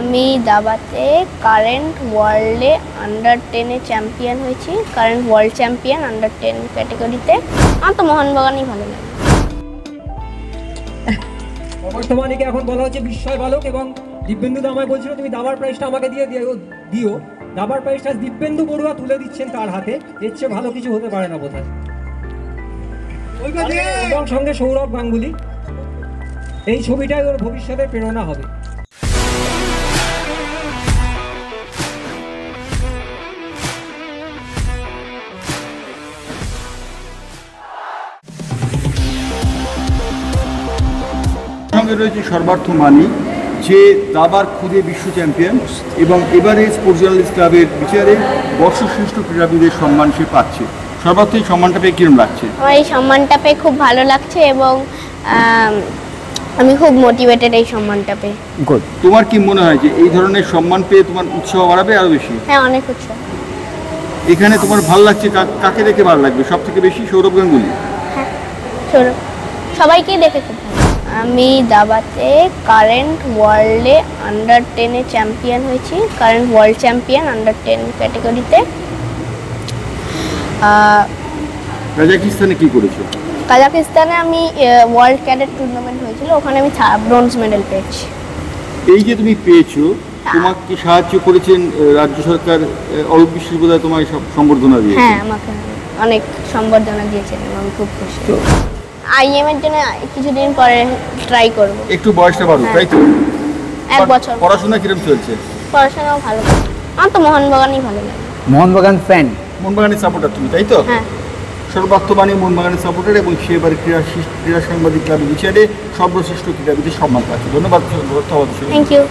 আমি দাবাতে কারেন্ট ওয়ার্ল্ডে আন্ডার-10 চ্যাম্পিয়ন হয়েছি, কারেন্ট ওয়ার্ল্ড চ্যাম্পিয়ন আন্ডার-10 ক্যাটাগরিতে। আমার তো মোহনবাগানই ভালো লাগে। বর্তমানে এখন বলা হচ্ছে বিস্ময় বালক, এবং দিব্যেন্দু আমায় বলছিল তুমি দাবার প্রাইজটা আমাকে দিও। দাবার প্রাইজটা দিব্যেন্দু বড়ুয়া তুলে দিচ্ছেন তার হাতে। এর চেয়ে ভালো কিছু হতে পারে না বোধহয়। এবং সঙ্গে সৌরভ গাঙ্গুলি। এই ছবিটাই ওর ভবিষ্যতে প্রেরণা হবে। সঙ্গে রয়েছে সর্বার্থ মানি, যে দাবার খুদে বিশ্ব চ্যাম্পিয়ন এবং এবারে স্পোর্টস জার্নালিস্ট ক্লাবের বিচারে বর্ষশ্রেষ্ঠ ক্রীড়াবিদের সম্মান সে পাচ্ছে। সর্বার্থ এই সম্মানটা পেয়ে কিরম লাগছে? আমার এই সম্মানটা পেয়ে খুব ভালো লাগছে এবং আমি খুব মোটিভেটেড এই সম্মানটা পেয়ে। গুড। তোমার কি মনে হয় যে এই ধরনের সম্মান পেয়ে তোমার উৎসাহ বাড়াবে আরো বেশি? হ্যাঁ, অনেক উৎসাহ। এখানে তোমার ভালো লাগছে, কাকে দেখে ভালো লাগবে সব থেকে বেশি? সৌরভ গাঙ্গুলি? হ্যাঁ, সৌরভ। সবাইকেই দেখে খুব ভালো। আমি দাবাতে কারেন্ট ওয়ার্ল্ডে আন্ডার-10 চ্যাম্পিয়ন হয়েছি, কারেন্ট ওয়ার্ল্ড চ্যাম্পিয়ন আন্ডার-10 ক্যাটাগরিতে। কাজাকিস্তানে কি করেছো? কাজাকিস্তানে আমি ওয়ার্ল্ড ক্যাডেট টুর্নামেন্ট হয়েছিল, ওখানে আমি ব্রোঞ্জ মেডেল পেয়েছি। এই যে তুমি পেয়েছো, তোমাকে সাহায্য করেছেন রাজ্য সরকার, অরূপ বিশ্ববিদ্যালয় তোমায় সব সম্বর্ধনা দিয়েছে। হ্যাঁ, আমাকে অনেক সম্বর্ধনা দিয়েছেন এবং আমি খুব খুশি। আইএম এর জন্য কিছুদিন পরে ট্রাই করব। একটু বয়সটা বাড়ুক, তাই তো? 1 বছর। পড়াশোনা কিরকম চলছে? পড়াশোনাও ভালো। আমার তো মোহনবাগানই ভালো লাগে। মোহনবাগান ফ্যান। মোহনবাগানের সাপোর্টার তুমি, তাই তো? হ্যাঁ। সর্বার্থ মানি মোহনবাগানের সাপোর্টার এবং সে এবার ক্রীড়া সাংবাদিক ক্লাবের বিচারে সর্বশ্রেষ্ঠ ক্রীড়াবিদের সম্মান পাচ্ছে। ধন্যবাদ। Thank you.